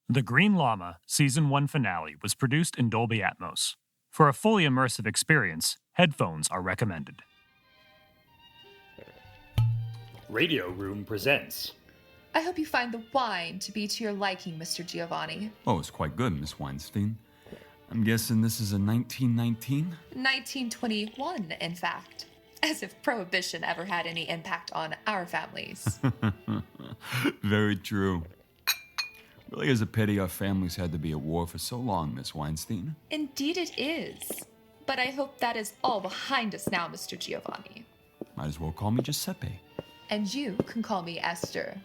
The Green Lama Season 1 finale was produced in Dolby Atmos. For a fully immersive experience, headphones are recommended. Radio Room presents. I hope you find the wine to be to your liking, Mr. Giovanni. Oh, it's quite good, Miss Weinstein. I'm guessing this is a 1919? 1921, in fact. As if Prohibition ever had any impact on our families. Very true. Really is a pity our families had to be at war for so long, Miss Weinstein. Indeed it is. But I hope that is all behind us now, Mr. Giovanni. Might as well call me Giuseppe. And you can call me Esther.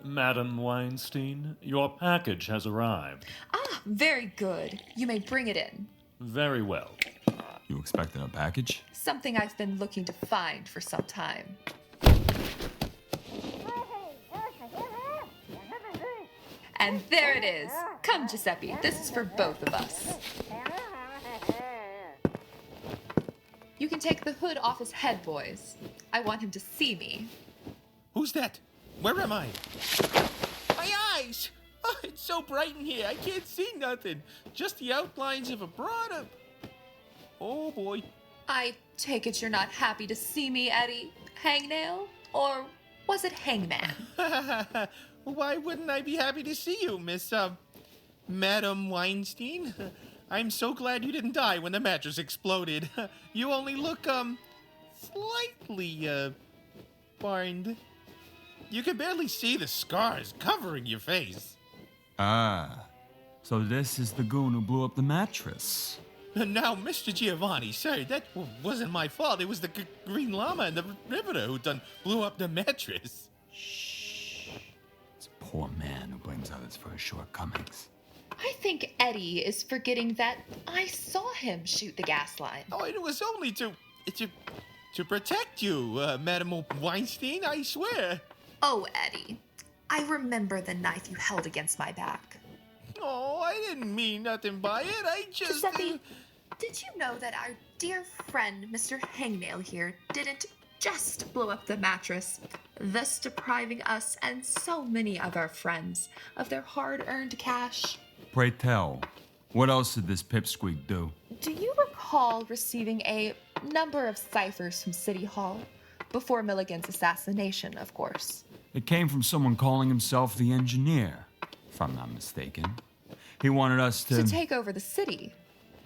Madam Weinstein, your package has arrived. Ah, very good. You may bring it in. Very well. You expected a package? Something I've been looking to find for some time. And there it is. Come, Giuseppe. This is for both of us. You can take the hood off his head, boys. I want him to see me. Who's that? Where am I? My eyes! Oh, it's so bright in here. I can't see nothing. Just the outlines of a broad... Oh, boy. I take it you're not happy to see me, Eddie. Hangnail? Or was it Hangman? Why wouldn't I be happy to see you, Miss, Madam Weinstein? I'm so glad you didn't die when the mattress exploded. You only look, slightly, burned. You can barely see the scars covering your face. Ah, so this is the goon who blew up the mattress. Now, Mr. Giovanni, sir, that wasn't my fault. It was the Green Lama and the Riveter who blew up the mattress. Poor man who blames others for his shortcomings. I think Eddie is forgetting that I saw him shoot the gas line. Oh, it was only to protect you, Madam Weinstein, I swear. Oh, Eddie, I remember the knife you held against my back. Oh, I didn't mean nothing by it. I just... Giuseppe, did you know that our dear friend, Mr. Hangnail here, didn't just blow up the mattress, thus depriving us and so many of our friends of their hard-earned cash? Pray tell, what else did this pipsqueak do? Do you recall receiving a number of ciphers from City Hall? Before Milligan's assassination, of course. It came from someone calling himself the engineer, if I'm not mistaken. He wanted us to take over the city.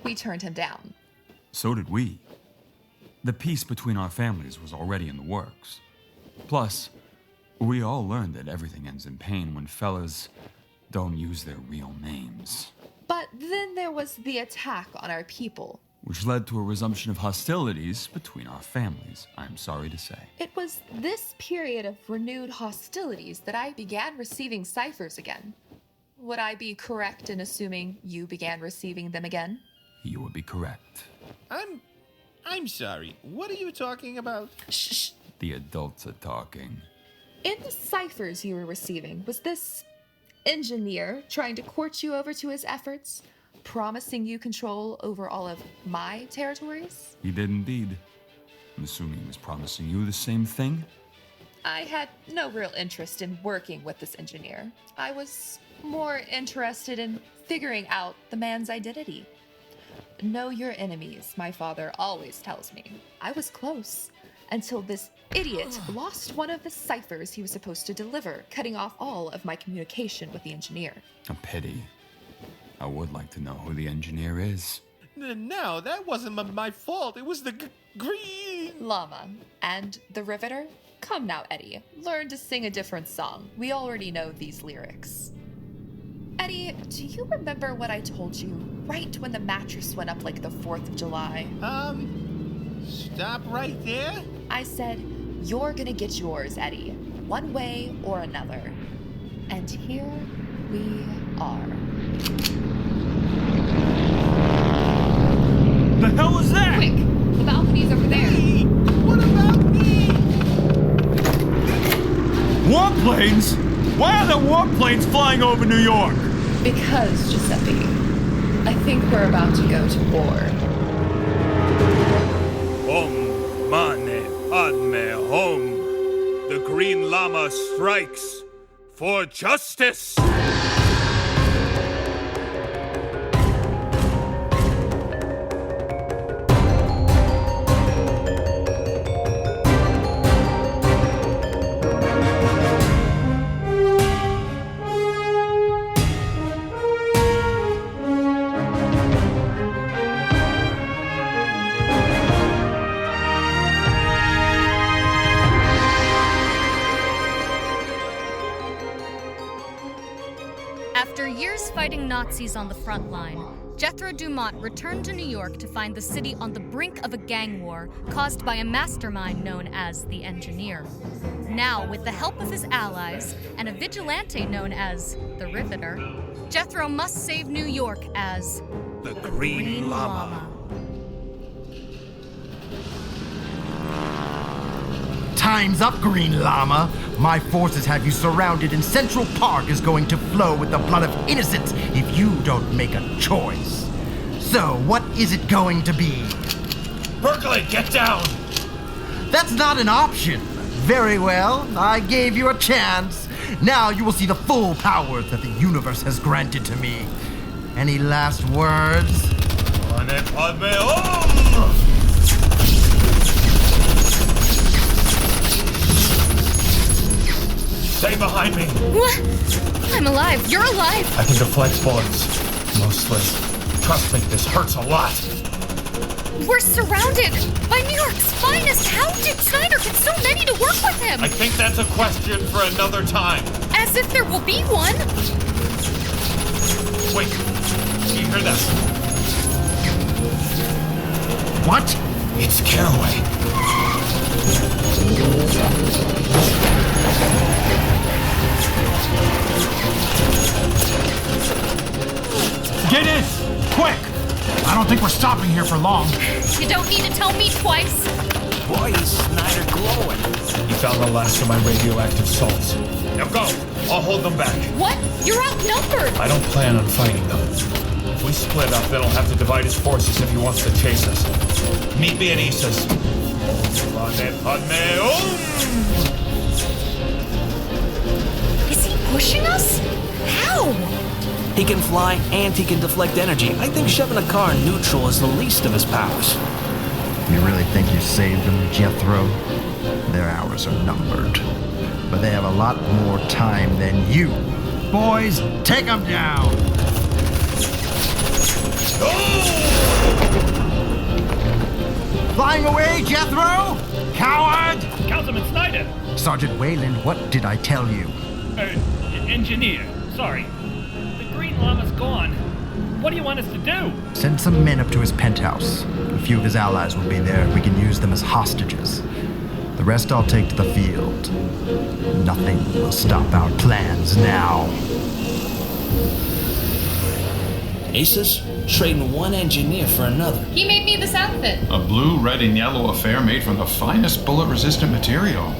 We turned him down. So did we. The peace between our families was already in the works. Plus, we all learned that everything ends in pain when fellas don't use their real names. But then there was the attack on our people. Which led to a resumption of hostilities between our families, I'm sorry to say. It was this period of renewed hostilities that I began receiving ciphers again. Would I be correct in assuming you began receiving them again? You would be correct. I'm sorry. What are you talking about? Shh. The adults are talking. In the ciphers you were receiving, was this engineer trying to court you over to his efforts, promising you control over all of my territories? He did indeed. I'm assuming he was promising you the same thing? I had no real interest in working with this engineer. I was more interested in figuring out the man's identity. Know your enemies, my father always tells me. I was close until this idiot lost one of the ciphers he was supposed to deliver, cutting off all of my communication with the engineer. A pity. I would like to know who the engineer is. No, that wasn't my fault. It was the Green Lama. And the Riveter? Come now, Eddie. Learn to sing a different song. We already know these lyrics. Eddie, do you remember what I told you right when the mattress went up like the 4th of July? Stop right there. I said, you're gonna get yours, Eddie, one way or another. And here we are. The hell was that? Quick, the balcony's over there. Hey, what about me? Warplanes? Why are there warplanes flying over New York? Because, Giuseppe, I think we're about to go to war. Om mane padme hum. The Green Lama strikes. For justice! After years fighting Nazis on the front line, Jethro Dumont returned to New York to find the city on the brink of a gang war caused by a mastermind known as the Engineer. Now, with the help of his allies and a vigilante known as the Riveter, Jethro must save New York as the Green Lama. Time's up, Green Lama. My forces have you surrounded, and Central Park is going to flow with the blood of innocents if you don't make a choice. So, what is it going to be? Berkeley, get down! That's not an option. Very well, I gave you a chance. Now you will see the full powers that the universe has granted to me. Any last words? Stay behind me! What? I'm alive. You're alive. I can deflect bullets. Mostly. Trust me, this hurts a lot. We're surrounded by New York's finest. How did Snyder get so many to work with him? I think that's a question for another time. As if there will be one. Wait, do you hear that? What? It's Caraway. Get in! Quick! I don't think we're stopping here for long. You don't need to tell me twice. Boy, is Snyder glowing. He found the last of my radioactive salts. Now go! I'll hold them back. What? You're outnumbered. I don't plan on fighting them. If we split up, then he'll have to divide his forces if he wants to chase us. Meet me at Issa's. Is he pushing us? How? He can fly and he can deflect energy. I think shoving a car in neutral is the least of his powers. You really think you saved them, Jethro? Their hours are numbered. But they have a lot more time than you. Boys, take them down! Flying away, Jethro? Coward! Councilman Snyder! Sergeant Wayland, what did I tell you? Engineer. Sorry. The Green Lama's gone. What do you want us to do? Send some men up to his penthouse. A few of his allies will be there. We can use them as hostages. The rest I'll take to the field. Nothing will stop our plans now. Aces? Trading one engineer for another. He made me this outfit. A blue, red, and yellow affair made from the finest bullet-resistant material.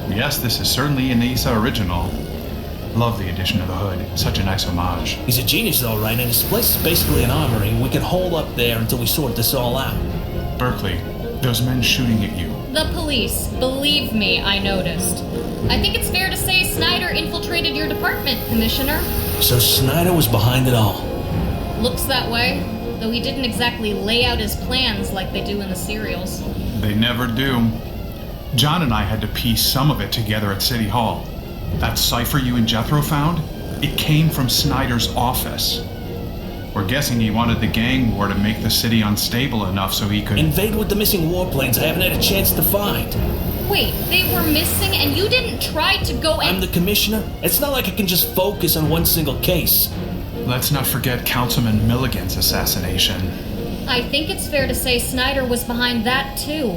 Yes, this is certainly an Issa original. Love the addition of the hood. Such a nice homage. He's a genius, though, right? And his place is basically an armory. We can hold up there until we sort this all out. Berkeley, those men shooting at you. The police. Believe me, I noticed. I think it's fair to say Snyder infiltrated your department, Commissioner. So Snyder was behind it all. Looks that way, though he didn't exactly lay out his plans like they do in the serials. They never do. John and I had to piece some of it together at City Hall. That cipher you and Jethro found, it came from Snyder's office. We're guessing he wanted the gang war to make the city unstable enough so he could... Invade with the missing warplanes I haven't had a chance to find. Wait, they were missing and you didn't try to go and... I'm the commissioner. It's not like I can just focus on one single case. Let's not forget Councilman Milligan's assassination. I think it's fair to say Snyder was behind that too.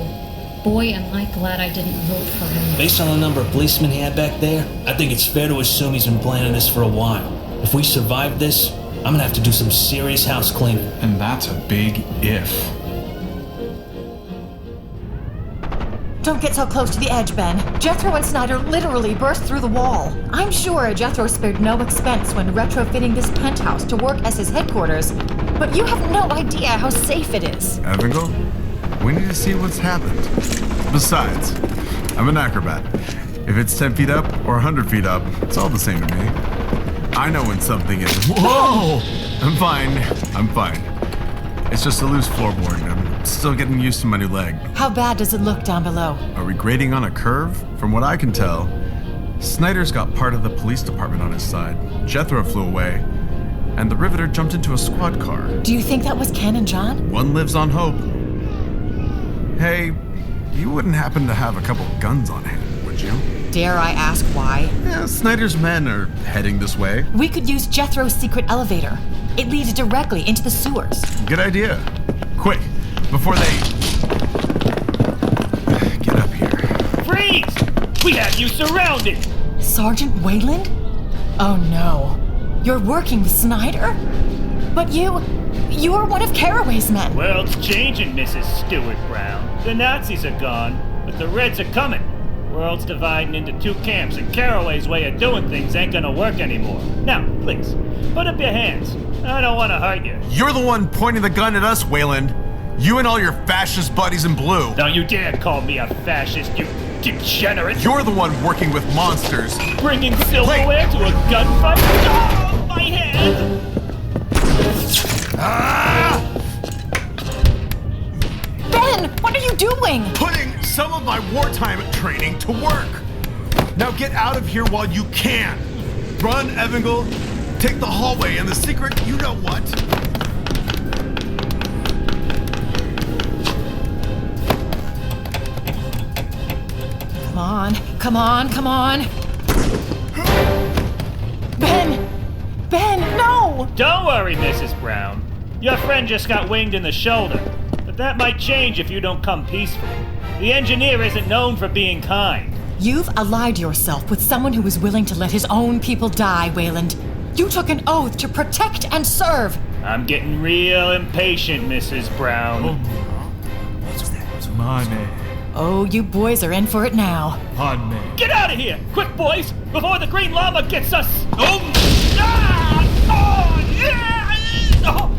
Boy, am I glad I didn't vote for him. Based on the number of policemen he had back there, I think it's fair to assume he's been planning this for a while. If we survive this, I'm gonna have to do some serious house cleaning. And that's a big if. Don't get so close to the edge, Ben. Jethro and Snyder literally burst through the wall. I'm sure Jethro spared no expense when retrofitting this penthouse to work as his headquarters, but you have no idea how safe it is. Abigail, we need to see what's happened. Besides, I'm an acrobat. If it's 10 feet up or 100 feet up, it's all the same to me. I know when something is... Whoa! I'm fine. It's just a loose floorboard. I'm still getting used to my new leg. How bad does it look down below? Are we grading on a curve? From what I can tell, Snyder's got part of the police department on his side. Jethro flew away, and the Riveter jumped into a squad car. Do you think that was Ken and John? One lives on hope. Hey, you wouldn't happen to have a couple guns on hand, would you? Dare I ask why? Yeah, Snyder's men are heading this way. We could use Jethro's secret elevator. It leads directly into the sewers. Good idea. Quick, before they... Get up here. Freeze! We have you surrounded! Sergeant Wayland? Oh no. You're working with Snyder? But you are one of Carraway's men. World's changing, Mrs. Stewart Brown. The Nazis are gone, but the Reds are coming. World's dividing into two camps, and Carraway's way of doing things ain't gonna work anymore. Now, please, put up your hands. I don't want to hurt you. You're the one pointing the gun at us, Wayland. You and all your fascist buddies in blue. Don't you dare call me a fascist, you degenerate. You're the one working with monsters. Bringing silverware to a gunfight? Oh, my head! Ben, what are you doing? Putting some of my wartime training to work. Now get out of here while you can. Run, Evangel. Take the hallway and the secret, you know what. Come on. Ben, no! Don't worry, Mrs. Brown. Your friend just got winged in the shoulder, but that might change if you don't come peacefully. The engineer isn't known for being kind. You've allied yourself with someone who is willing to let his own people die, Wayland. You took an oath to protect and serve. I'm getting real impatient, Mrs. Brown. What's that? My man. Oh, you boys are in for it now. Pardon me. Get out of here! Quick, boys! Before the Green Lama gets us! Oh! Ah! Oh! Yeah! Oh!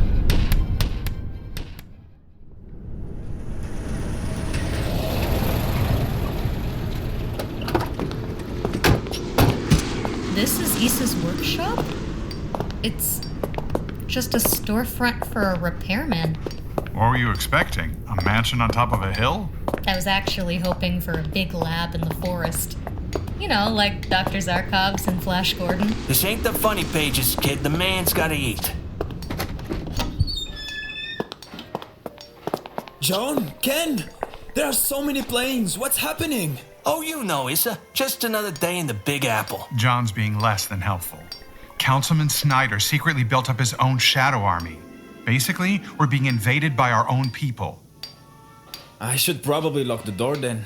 This is Issa's workshop? It's just a storefront for a repairman. What were you expecting? A mansion on top of a hill? I was actually hoping for a big lab in the forest. You know, like Dr. Zarkov's and Flash Gordon. This ain't the funny pages, kid. The man's gotta eat. John, Ken, there are so many planes. What's happening? Oh, you know, Issa. Just another day in the Big Apple. John's being less than helpful. Councilman Snyder secretly built up his own shadow army. Basically, we're being invaded by our own people. I should probably lock the door then.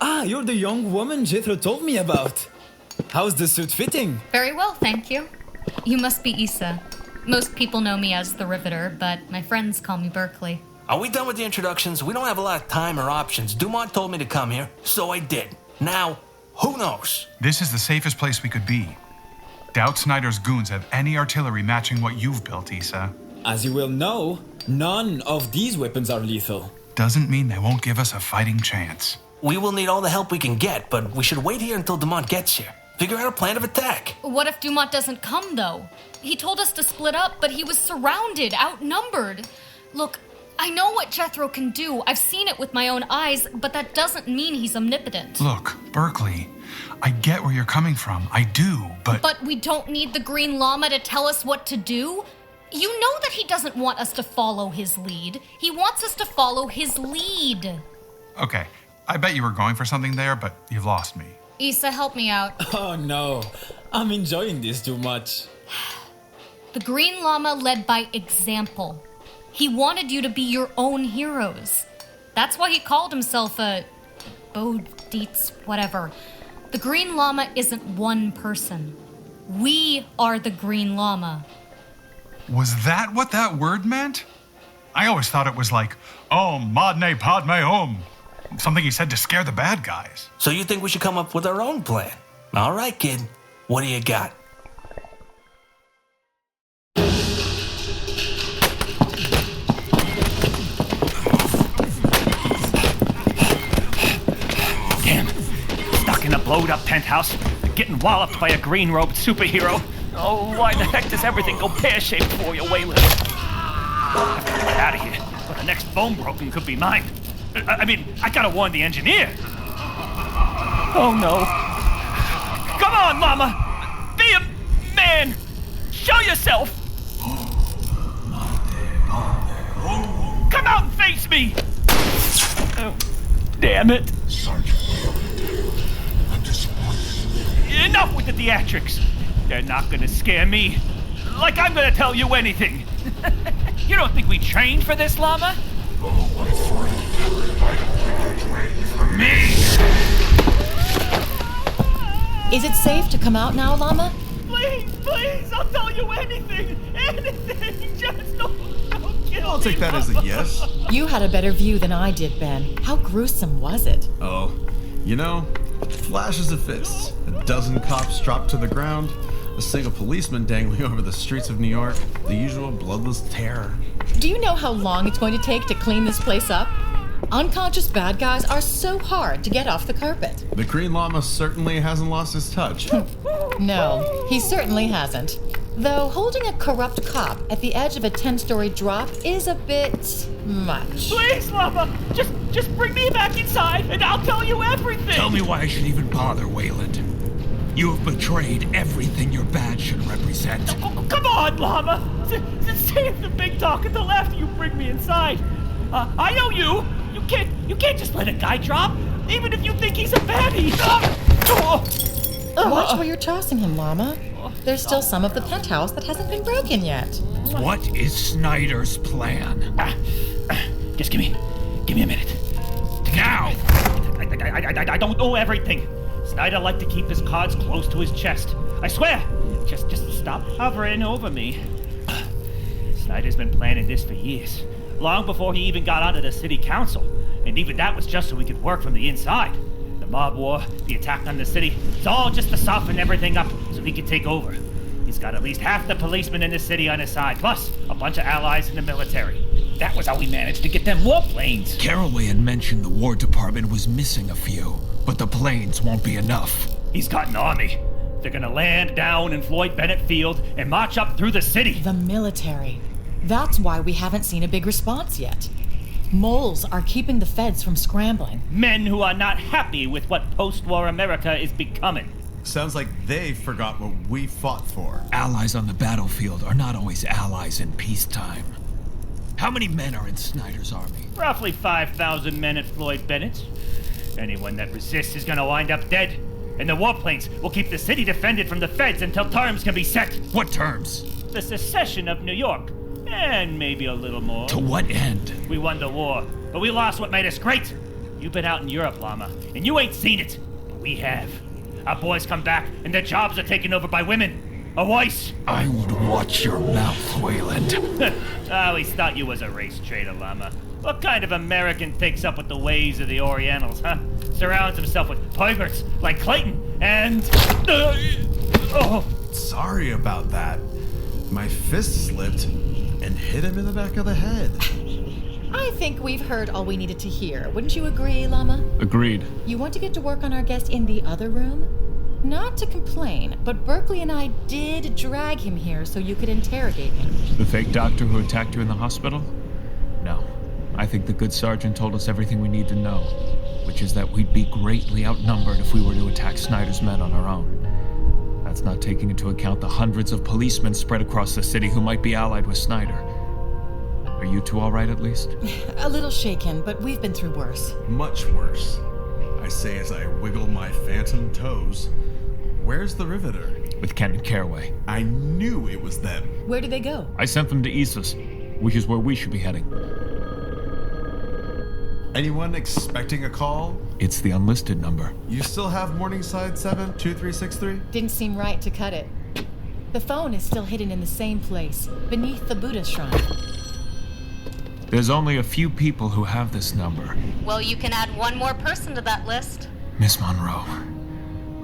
Ah, you're the young woman Jethro told me about. How's the suit fitting? Very well, thank you. You must be Issa. Most people know me as the Riveter, but my friends call me Berkeley. Are we done with the introductions? We don't have a lot of time or options. Dumont told me to come here, so I did. Now, who knows? This is the safest place we could be. Doubt Snyder's goons have any artillery matching what you've built, Issa. As you will know, none of these weapons are lethal. Doesn't mean they won't give us a fighting chance. We will need all the help we can get, but we should wait here until Dumont gets here. Figure out a plan of attack. What if Dumont doesn't come, though? He told us to split up, but he was surrounded, outnumbered. Look, I know what Jethro can do. I've seen it with my own eyes, but that doesn't mean he's omnipotent. Look, Berkeley, I get where you're coming from. I do, but... But we don't need the Green Lama to tell us what to do? You know that he doesn't want us to follow his lead. He wants us to follow his lead. Okay, I bet you were going for something there, but you've lost me. Issa, help me out. Oh no, I'm enjoying this too much. The Green Lama led by example. He wanted you to be your own heroes. That's why he called himself a... Bodhists, whatever. The Green Lama isn't one person. We are the Green Lama. Was that what that word meant? I always thought it was like, Om Madne Padme Om. Something he said to scare the bad guys. So you think we should come up with our own plan? All right, kid. What do you got? screwed-up penthouse, getting walloped by a green-robed superhero. Oh, why the heck does everything go pear-shaped for you, Wayland? I have to get out of here, or the next bone broken could be mine. I gotta warn the engineer. Oh, no. Come on, Lama! Be a man! Show yourself! Come out and face me! Oh, damn it. Enough with the theatrics. They're not gonna scare me. Like I'm gonna tell you anything. You don't think we trained for this, Lama? Me! Is it safe to come out now, Lama? Please, I'll tell you anything. Anything, just don't kill I'll take that as a yes. You had a better view than I did, Ben. How gruesome was it? Oh, flashes of fists, a dozen cops strapped to the ground, a single policeman dangling over the streets of New York, the usual bloodless terror. Do you know how long it's going to take to clean this place up? Unconscious bad guys are so hard to get off the carpet. The Green Lama certainly hasn't lost his touch. No, he certainly hasn't. Though holding a corrupt cop at the edge of a 10-story drop is a bit much. Please, Lama, just bring me back inside and I'll tell you everything. Tell me why I should even bother, Wayland. You have betrayed everything your badge should represent. Oh, come on, Lama. Save the big talk until after you bring me inside. I know you. You can't just let a guy drop, even if you think he's a baddie. Watch where you're tossing him, Lama. There's still some of the penthouse that hasn't been broken yet. What is Snyder's plan? Just give me a minute. Now! I don't know everything. Snyder liked to keep his cards close to his chest. I swear. Just stop hovering over me. Snyder's been planning this for years. Long before he even got onto the city council. And even that was just so he could work from the inside. The mob war, the attack on the city, it's all just to soften everything up so he could take over. He's got at least half the policemen in the city on his side, plus a bunch of allies in the military. That was how we managed to get them warplanes. Caraway had mentioned the War Department was missing a few, but the planes won't be enough. He's got an army. They're gonna land down in Floyd Bennett Field and march up through the city. The military. That's why we haven't seen a big response yet. Moles are keeping the feds from scrambling. Men who are not happy with what post-war America is becoming. Sounds like they forgot what we fought for. Allies on the battlefield are not always allies in peacetime. How many men are in Snyder's army? Roughly 5,000 men at Floyd Bennett. Anyone that resists is gonna wind up dead. And the warplanes will keep the city defended from the feds until terms can be set. What terms? The secession of New York. And maybe a little more. To what end? We won the war, but we lost what made us great. You've been out in Europe, Lama, and you ain't seen it. But we have. Our boys come back, and their jobs are taken over by women. A voice. I would watch your mouth, Wayland. I always thought you was a race traitor, Lama. What kind of American takes up with the ways of the Orientals, huh? Surrounds himself with perverts like Clayton, and... Sorry about that. My fist slipped and hit him in the back of the head. I think we've heard all we needed to hear. Wouldn't you agree, Lama? Agreed. You want to get to work on our guest in the other room? Not to complain, but Berkeley and I did drag him here so you could interrogate him. The fake doctor who attacked you in the hospital? No. I think the good sergeant told us everything we need to know, which is that we'd be greatly outnumbered if we were to attack Snyder's men on our own. That's not taking into account the hundreds of policemen spread across the city who might be allied with Snyder. Are you two all right, at least? A little shaken, but we've been through worse. Much worse. I say as I wiggle my phantom toes. Where's the Riveter? With Kent and Caraway. I knew it was them. Where did they go? I sent them to Issa's, which is where we should be heading. Anyone expecting a call? It's the unlisted number. You still have Morningside 72363? Didn't seem right to cut it. The phone is still hidden in the same place, beneath the Buddha shrine. There's only a few people who have this number. Well, you can add one more person to that list. Miss Monroe,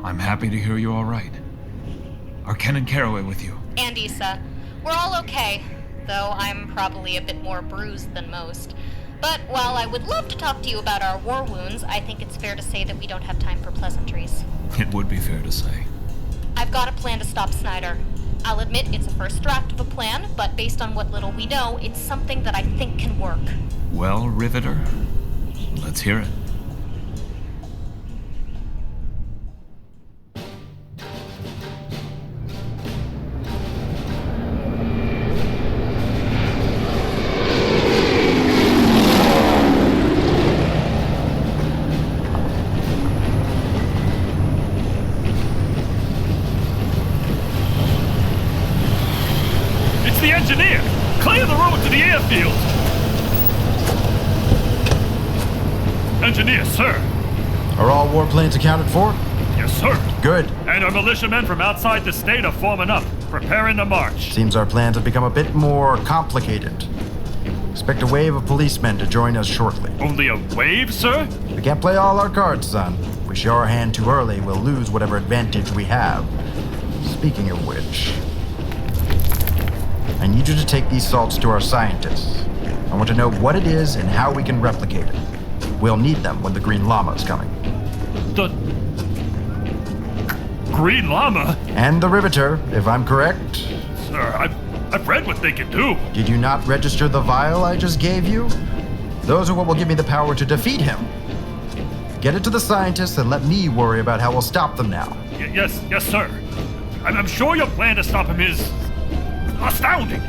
I'm happy to hear you're all right. Are Ken and Caraway with you? And Issa. We're all okay, though I'm probably a bit more bruised than most. But while I would love to talk to you about our war wounds, I think it's fair to say that we don't have time for pleasantries. It would be fair to say. I've got a plan to stop Snyder. I'll admit it's a first draft of a plan, but based on what little we know, it's something that I think can work. Well, Riveter, let's hear it. The engineer! Clear the road to the airfield! Engineer, sir! Are all warplanes accounted for? Yes, sir. Good. And our militiamen from outside the state are forming up, preparing to march. Seems our plans have become a bit more complicated. Expect a wave of policemen to join us shortly. Only a wave, sir? We can't play all our cards, son. If we show our hand too early, we'll lose whatever advantage we have. Speaking of which, I need you to take these salts to our scientists. I want to know what it is and how we can replicate it. We'll need them when the Green Lama is coming. The Green Lama? And the Riveter, if I'm correct. Sir, I've read what they can do. Did you not register the vial I just gave you? Those are what will give me the power to defeat him. Get it to the scientists and let me worry about how we'll stop them now. Yes, sir. I'm sure your plan to stop him is astounding.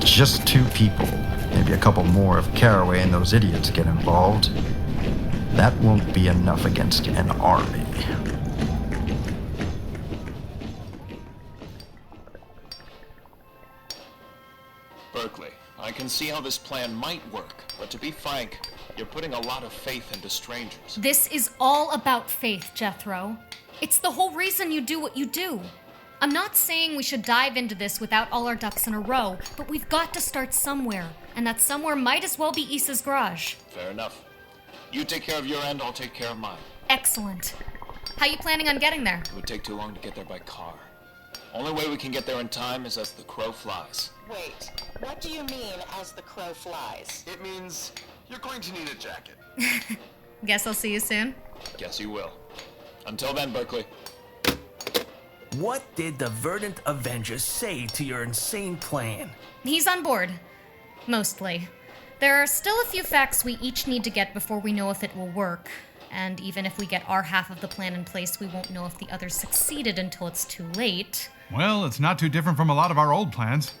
Just 2 people. Maybe a couple more if Caraway and those idiots get involved. That won't be enough against an army. Berkeley, I can see how this plan might work, but to be frank, you're putting a lot of faith into strangers. This is all about faith, Jethro. It's the whole reason you do what you do. I'm not saying we should dive into this without all our ducks in a row, but we've got to start somewhere, and that somewhere might as well be Issa's garage. Fair enough. You take care of your end, I'll take care of mine. Excellent. How you planning on getting there? It would take too long to get there by car. Only way we can get there in time is as the crow flies. Wait, what do you mean, as the crow flies? It means you're going to need a jacket. Guess I'll see you soon. Guess you will. Until then, Berkeley. What did the Verdant Avenger say to your insane plan? He's on board. Mostly. There are still a few facts we each need to get before we know if it will work. And even if we get our half of the plan in place, we won't know if the others succeeded until it's too late. Well, it's not too different from a lot of our old plans.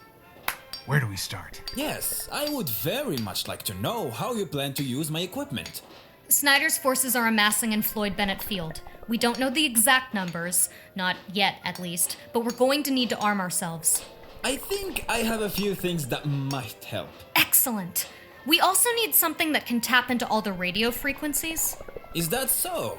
Where do we start? Yes, I would very much like to know how you plan to use my equipment. Snyder's forces are amassing in Floyd Bennett Field. We don't know the exact numbers, not yet at least, but we're going to need to arm ourselves. I think I have a few things that might help. Excellent. We also need something that can tap into all the radio frequencies. Is that so?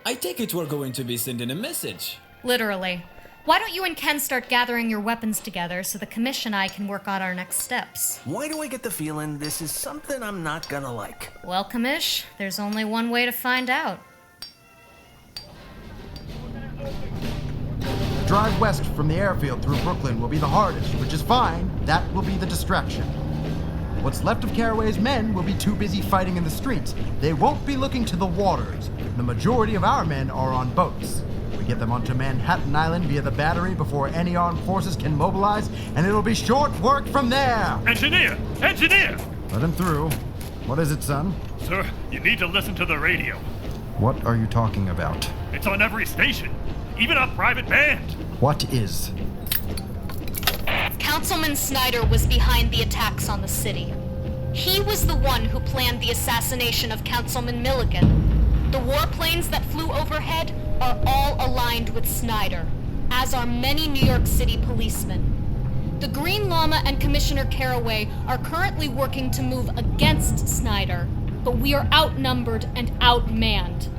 I take it we're going to be sending a message. Literally. Why don't you and Ken start gathering your weapons together so the Commission and I can work out our next steps? Why do I get the feeling this is something I'm not gonna like? Well, Commish, there's only one way to find out. The drive west from the airfield through Brooklyn will be the hardest, which is fine. That will be the distraction. What's left of Caraway's men will be too busy fighting in the streets. They won't be looking to the waters. The majority of our men are on boats. We get them onto Manhattan Island via the battery before any armed forces can mobilize, and it'll be short work from there. Engineer! Engineer! Let him through. What is it, son? Sir, you need to listen to the radio. What are you talking about? It's on every station, even a private band. What is? Councilman Snyder was behind the attacks on the city. He was the one who planned the assassination of Councilman Milligan. The warplanes that flew overhead are all aligned with Snyder, as are many New York City policemen. The Green Lama and Commissioner Caraway are currently working to move against Snyder, but we are outnumbered and outmanned.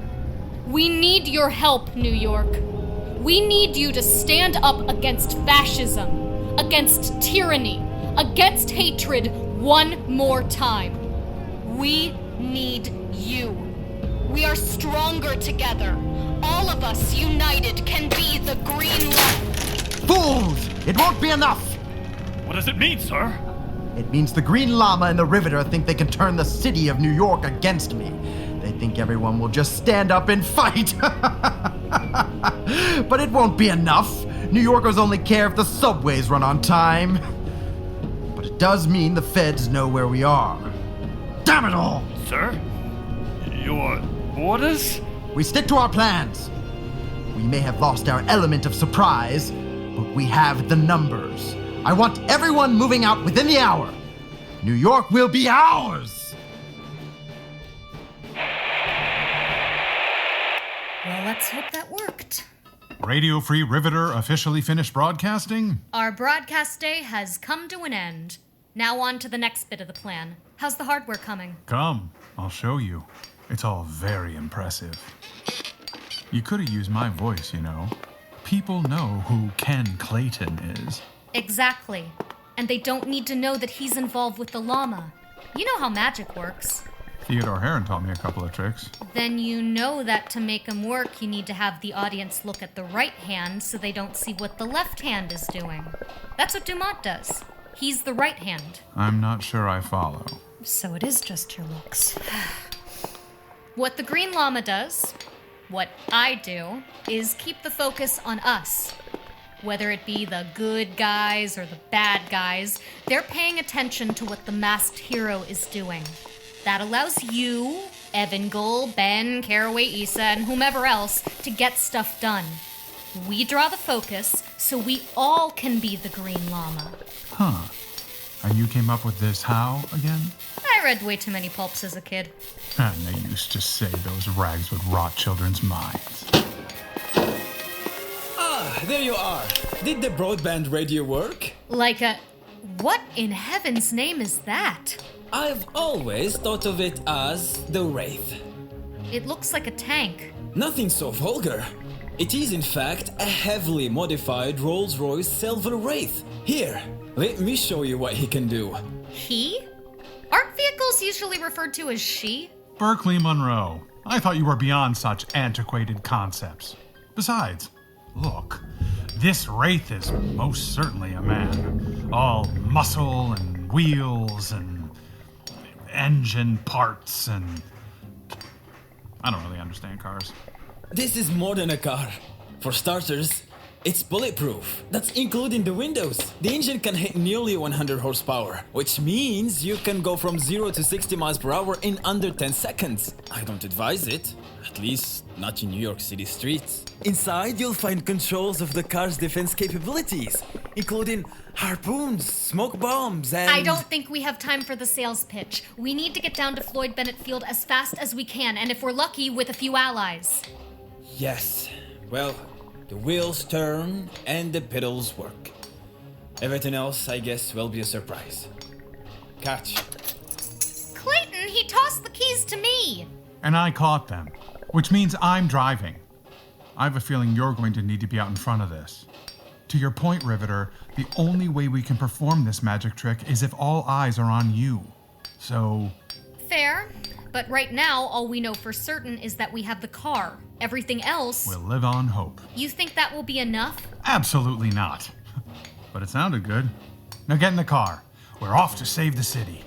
We need your help, New York. We need you to stand up against fascism, against tyranny, against hatred one more time. We need you. We are stronger together. All of us united can be the Green Lama. Fools! It won't be enough! What does it mean, sir? It means the Green Lama and the Riveter think they can turn the city of New York against me. They think everyone will just stand up and fight. But it won't be enough. New Yorkers only care if the subways run on time. But it does mean the feds know where we are. Damn it all! Sir? Your orders? We stick to our plans. We may have lost our element of surprise, but we have the numbers. I want everyone moving out within the hour. New York will be ours! Well, let's hope that worked. Radio Free Riveter officially finished broadcasting? Our broadcast day has come to an end. Now on to the next bit of the plan. How's the hardware coming? Come, I'll show you. It's all very impressive. You could have used my voice, you know. People know who Ken Clayton is. Exactly. And they don't need to know that he's involved with the llama. You know how magic works. Theodore Heron taught me a couple of tricks. Then you know that to make him work, you need to have the audience look at the right hand so they don't see what the left hand is doing. That's what Dumont does. He's the right hand. I'm not sure I follow. So it is just your looks. What the Green Lama does, what I do, is keep the focus on us. Whether it be the good guys or the bad guys, they're paying attention to what the masked hero is doing. That allows you, Evan Gull, Ben, Caraway Issa, and whomever else to get stuff done. We draw the focus so we all can be the Green Lama. Huh. And you came up with this how again? I read way too many pulps as a kid. And they used to say those rags would rot children's minds. Ah, there you are. Did the broadband radio work? What in heaven's name is that? I've always thought of it as the Wraith. It looks like a tank. Nothing so vulgar. It is in fact a heavily modified Rolls-Royce Silver Wraith. Here, let me show you what he can do. He? Aren't vehicles usually referred to as she? Berkeley Monroe, I thought you were beyond such antiquated concepts. Besides, look, this Wraith is most certainly a man. All muscle and wheels and engine parts and... I don't really understand cars. This is more than a car. For starters, it's bulletproof. That's including the windows. The engine can hit nearly 100 horsepower, which means you can go from 0 to 60 miles per hour in under 10 seconds. I don't advise it. At least, not in New York City streets. Inside, you'll find controls of the car's defense capabilities, including harpoons, smoke bombs, and... I don't think we have time for the sales pitch. We need to get down to Floyd Bennett Field as fast as we can, and if we're lucky, with a few allies. Yes. Well, the wheels turn and the pedals work. Everything else, I guess, will be a surprise. Catch. Clayton, he tossed the keys to me! And I caught them, which means I'm driving. I have a feeling you're going to need to be out in front of this. To your point, Riveter, the only way we can perform this magic trick is if all eyes are on you. So... Fair. But right now, all we know for certain is that we have the car. Everything else... we'll live on hope. You think that will be enough? Absolutely not. But it sounded good. Now get in the car. We're off to save the city.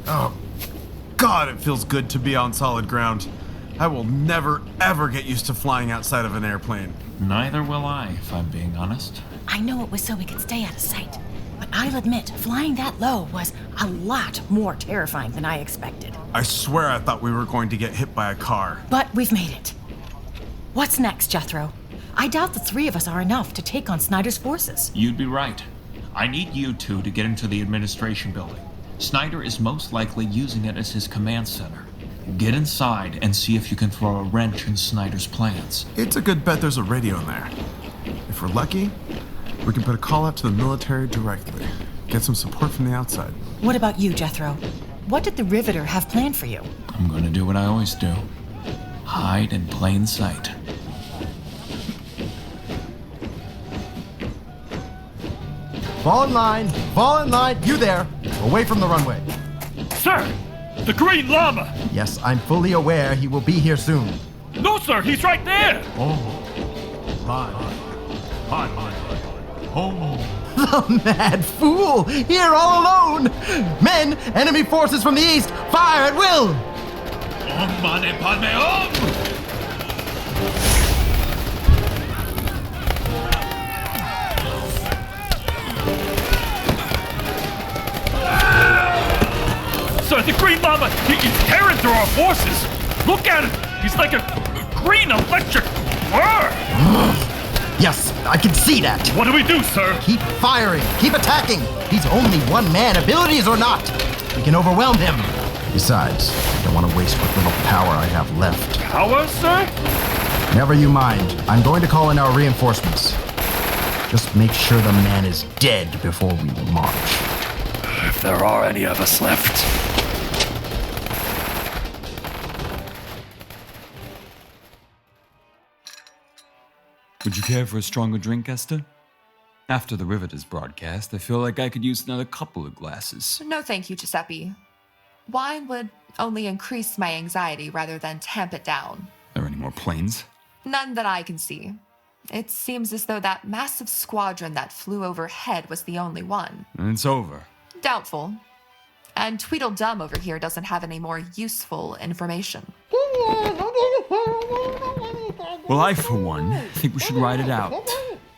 Oh, God, it feels good to be on solid ground. I will never, ever get used to flying outside of an airplane. Neither will I, if I'm being honest. I know it was so we could stay out of sight, but I'll admit, flying that low was a lot more terrifying than I expected. I swear I thought we were going to get hit by a car. But we've made it. What's next, Jethro? I doubt the three of us are enough to take on Snyder's forces. You'd be right. I need you two to get into the administration building. Snyder is most likely using it as his command center. Get inside and see if you can throw a wrench in Snyder's plans. It's a good bet there's a radio in there. If we're lucky, we can put a call out to the military directly. Get some support from the outside. What about you, Jethro? What did the Riveter have planned for you? I'm going to do what I always do. Hide in plain sight. Fall in line, you there, away from the runway. Sir, the Green Lama! Yes, I'm fully aware he will be here soon. No, sir, he's right there! The mad fool! Here all alone! Men, enemy forces from the east! Fire at will! Mane palme om! Sir, the Green Lama, he's tearing through our forces! Look at him! He's like a green electric fur! Yes, I can see that. What do we do, sir? Keep firing. Keep attacking. He's only one man, abilities or not. We can overwhelm him. Besides, I don't want to waste what little power I have left. Power, sir? Never you mind. I'm going to call in our reinforcements. Just make sure the man is dead before we march. If there are any of us left. Would you care for a stronger drink, Esther? After the Riveter's broadcast, I feel like I could use another couple of glasses. No, thank you, Giuseppe. Wine would only increase my anxiety rather than tamp it down. Are there any more planes? None that I can see. It seems as though that massive squadron that flew overhead was the only one. And it's over. Doubtful. And Tweedledum over here doesn't have any more useful information. Well, I, for one, think we should ride it out.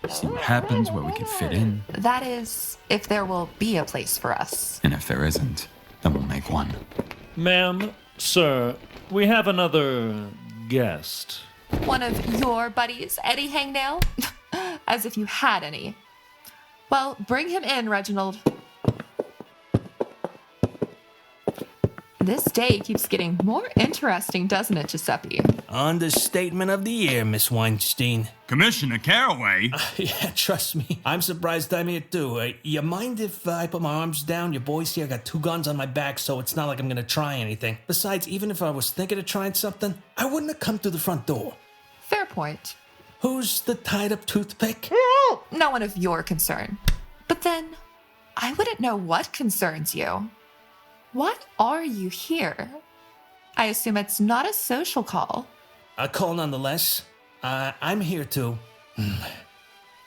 See what happens, where we can fit in. That is, if there will be a place for us. And if there isn't, then we'll make one. Ma'am, sir, we have another guest. One of your buddies, Eddie Hangnail? As if you had any. Well, bring him in, Reginald. This day keeps getting more interesting, doesn't it, Giuseppe? Understatement of the year, Miss Weinstein. Commissioner Caraway? Yeah, trust me. I'm surprised I'm here, too. You mind if I put my arms down? Your boys here got 2 guns on my back, so it's not like I'm gonna try anything. Besides, even if I was thinking of trying something, I wouldn't have come through the front door. Fair point. Who's the tied-up toothpick? No one of your concern. But then, I wouldn't know what concerns you. Why are you here? I assume it's not a social call. A call nonetheless. I'm here to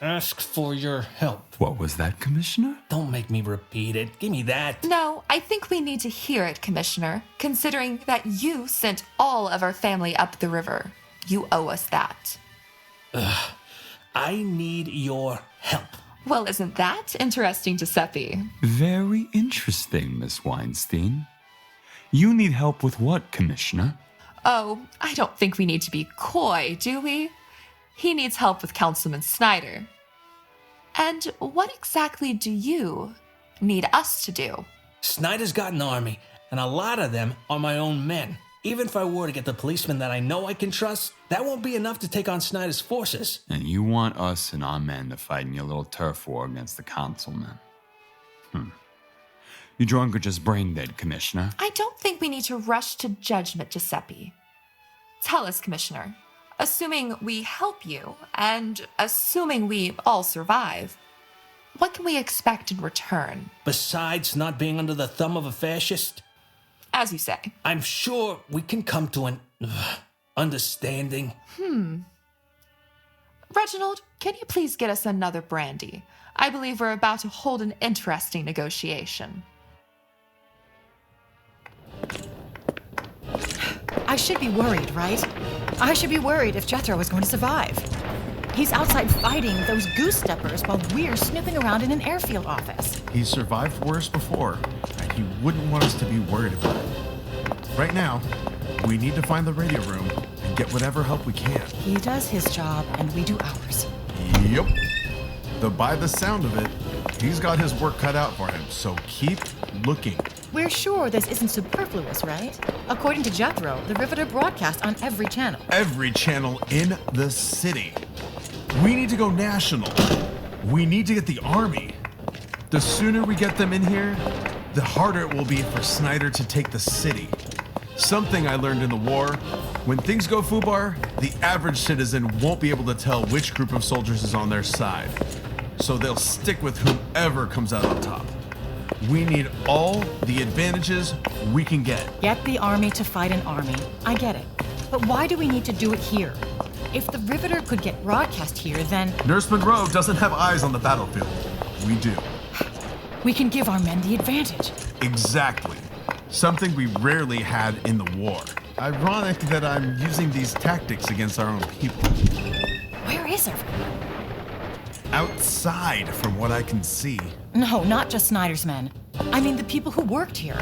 ask for your help. What was that, Commissioner? Don't make me repeat it. Give me that. No, I think we need to hear it, Commissioner, considering that you sent all of our family up the river. You owe us that. I need your help. Well, isn't that interesting, Giuseppe? Very interesting, Miss Weinstein. You need help with what, Commissioner? Oh, I don't think we need to be coy, do we? He needs help with Councilman Snyder. And what exactly do you need us to do? Snyder's got an army, and a lot of them are my own men. Even if I were to get the policemen that I know I can trust, that won't be enough to take on Snyder's forces. And you want us and our men to fight in your little turf war against the councilmen? You drunk or just brain dead, Commissioner? I don't think we need to rush to judgment, Giuseppe. Tell us, Commissioner, assuming we help you, and assuming we all survive, what can we expect in return? Besides not being under the thumb of a fascist? As you say. I'm sure we can come to an understanding. Reginald, can you please get us another brandy? I believe we're about to hold an interesting negotiation. I should be worried, right? I should be worried if Jethro is going to survive. He's outside fighting those goose steppers while we're snooping around in an airfield office. He's survived worse before, and he wouldn't want us to be worried about it. Right now, we need to find the radio room and get whatever help we can. He does his job, and we do ours. Yep. Though by the sound of it, he's got his work cut out for him, so keep looking. We're sure this isn't superfluous, right? According to Jethro, the Riveter broadcast on every channel. Every channel in the city. We need to go national. We need to get the army. The sooner we get them in here, the harder it will be for Snyder to take the city. Something I learned in the war, when things go foobar, the average citizen won't be able to tell which group of soldiers is on their side. So they'll stick with whomever comes out on top. We need all the advantages we can get. Get the army to fight an army. I get it. But why do we need to do it here? If the Riveter could get broadcast here, then... Nurse Monroe doesn't have eyes on the battlefield. We do. we can give our men the advantage. Exactly. Something we rarely had in the war. Ironic that I'm using these tactics against our own people. Where is everyone? Outside, from what I can see. No, not just Snyder's men. I mean the people who worked here.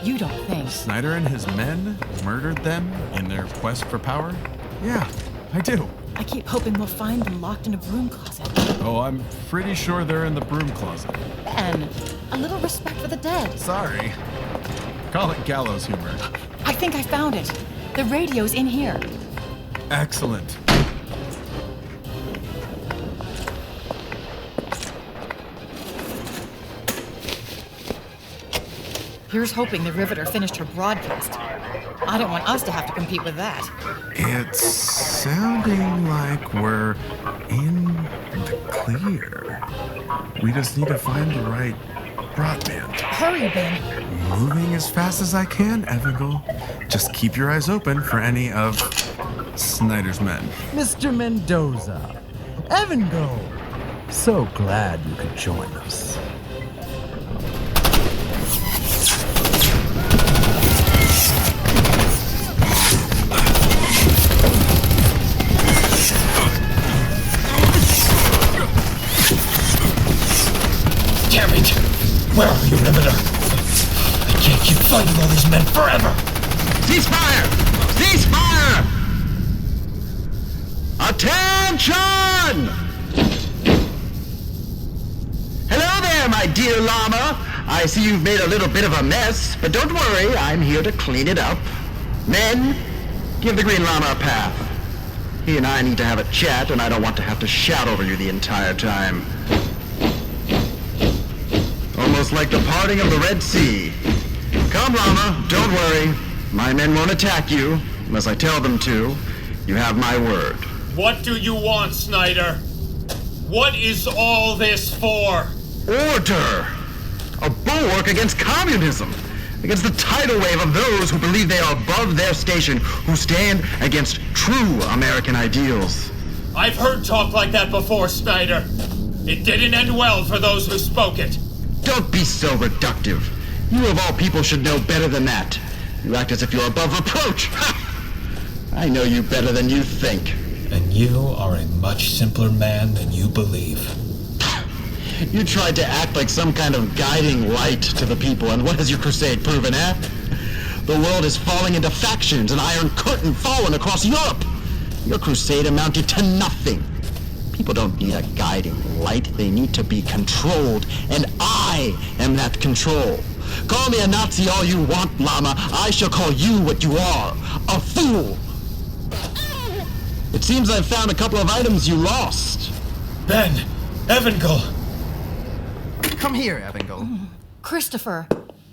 You don't think... Snyder and his men murdered them in their quest for power? Yeah, I do. I keep hoping we'll find them locked in a broom closet. Oh, I'm pretty sure they're in the broom closet. Ben, a little respect for the dead. Sorry. Call it gallows humor. I think I found it. The radio's in here. Excellent. Here's hoping the Riveter finished her broadcast. I don't want us to have to compete with that. It's sounding like we're in the clear. We just need to find the right broadband. Hurry, Ben. Moving as fast as I can, Evangel. Just keep your eyes open for any of Snyder's men. Mr. Mendoza, Evangel. So glad you could join us. Damn it! Where are you, Riveter? I can't keep fighting all these men forever! Ceasefire! Ceasefire! Attention! Hello there, my dear llama. I see you've made a little bit of a mess, but don't worry, I'm here to clean it up. Men, give the Green Lama a path. He and I need to have a chat, and I don't want to have to shout over you the entire time. Almost like the parting of the Red Sea. Come, Llama, don't worry. My men won't attack you, unless I tell them to. You have my word. What do you want, Snyder? What is all this for? Order! A bulwark against communism! Against the tidal wave of those who believe they are above their station, who stand against true American ideals. I've heard talk like that before, Snyder. It didn't end well for those who spoke it. Don't be so reductive. You of all people should know better than that. You act as if you're above reproach. I know you better than you think. And you are a much simpler man than you believe. You tried to act like some kind of guiding light to the people, and what has your crusade proven, eh? The world is falling into factions, an iron curtain fallen across Europe. Your crusade amounted to nothing. People don't need a guiding light, they need to be controlled, and I am that control. Call me a Nazi all you want, Llama. I shall call you what you are, a fool. It seems I've found a couple of items you lost. Ben, Evangel. Come here, Evangel. Christopher,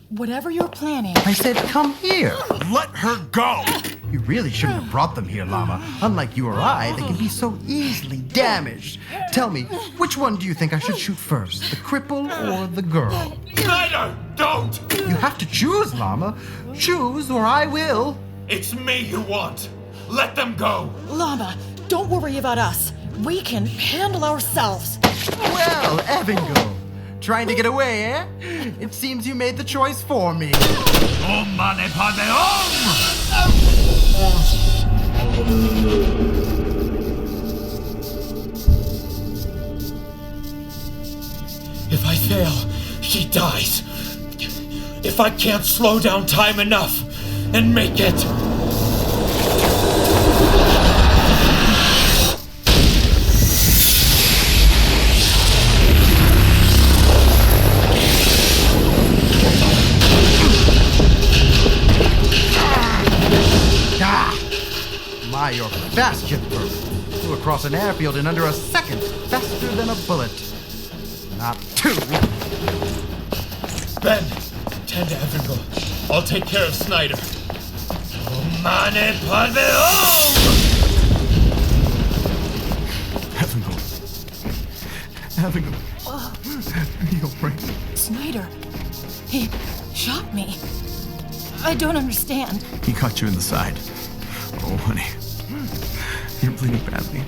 whatever you're planning... I said come here. Let her go. You really shouldn't have brought them here, Llama. Unlike you or I, they can be so easily damaged. Tell me, which one do you think I should shoot first? The cripple or the girl? Snyder, don't! You have to choose, Llama. Choose or I will. It's me you want. Let them go. Llama, don't worry about us. We can handle ourselves. Well, Evangel. Trying to get away, eh? It seems you made the choice for me. If I fail, she dies. If I can't slow down time enough and make it... You're fast, Jethro. Flew across an airfield in under a second, faster than a bullet. Not two. Ben, tend to Evangel. I'll take care of Snyder. Evangel. You're right. Snyder, he shot me. I don't understand. He caught you in the side. Oh, honey. You're bleeding badly.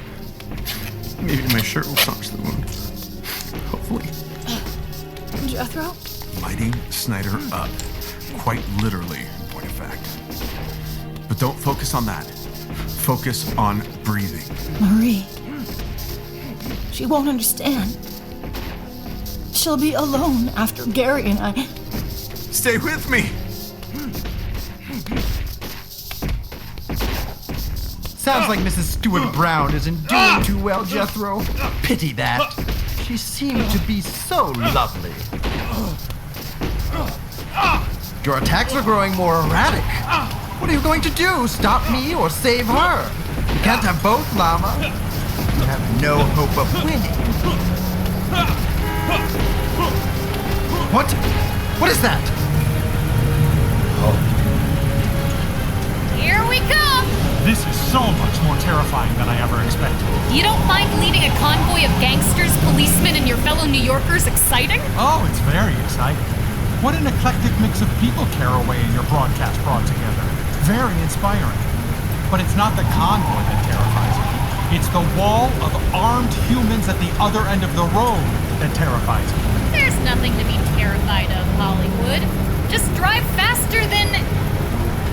Maybe my shirt will staunch the wound. Hopefully. Jethro? Lighting Snyder up. Quite literally, in point of fact. But don't focus on that. Focus on breathing. Marie. She won't understand. She'll be alone after Gary and I... Stay with me! Sounds like Mrs. Stewart Brown isn't doing too well, Jethro. Pity that. She seemed to be so lovely. Your attacks are growing more erratic. What are you going to do? Stop me or save her? You can't have both, Lama. You have no hope of winning. What? What is that? Here we come! This is so much more terrifying than I ever expected. You don't mind leading a convoy of gangsters, policemen, and your fellow New Yorkers exciting? Oh, it's very exciting. What an eclectic mix of people Caraway and your broadcast brought together. Very inspiring. But it's not the convoy that terrifies me. It's the wall of armed humans at the other end of the road that terrifies me. There's nothing to be terrified of, Hollywood. Just drive faster than...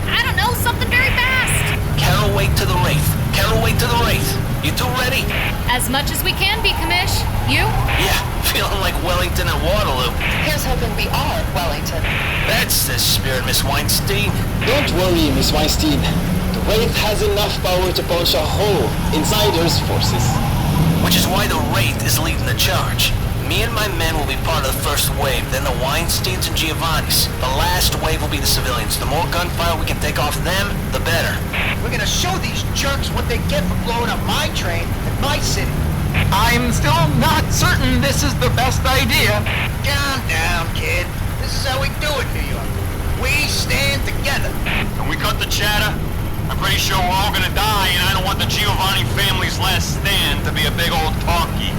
I don't know, something very fast. Caraway to the Wraith. Caraway to the Wraith. You two ready? As much as we can be, Commish. You? Yeah, feeling like Wellington at Waterloo. Here's hoping we are Wellington. That's the spirit, Miss Weinstein. Don't worry, Miss Weinstein. The Wraith has enough power to punch a hole in Snyder's forces. Which is why the Wraith is leading the charge. Me and my men will be part of the first wave, then the Weinsteins and Giovanni's. The last wave will be the civilians. The more gunfire we can take off them, the better. We're gonna show these jerks what they get for blowing up my train at my city. I'm still not certain this is the best idea. Calm down, kid. This is how we do it, New York. We stand together. Can we cut the chatter? I'm pretty sure we're all gonna die, and I don't want the Giovanni family's last stand to be a big old talkie.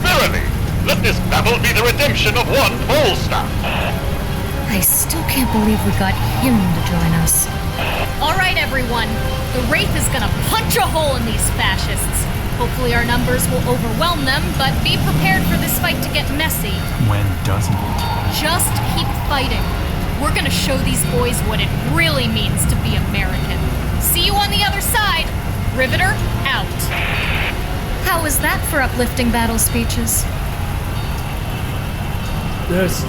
Verily, let this battle be the redemption of one Polestar. I still can't believe we got him to join us. All right, everyone. The Wraith is gonna punch a hole in these fascists. Hopefully our numbers will overwhelm them, but be prepared for this fight to get messy. When doesn't it? Just keep fighting. We're gonna show these boys what it really means to be American. See you on the other side. Riveter, out. How was that for uplifting battle speeches? There's so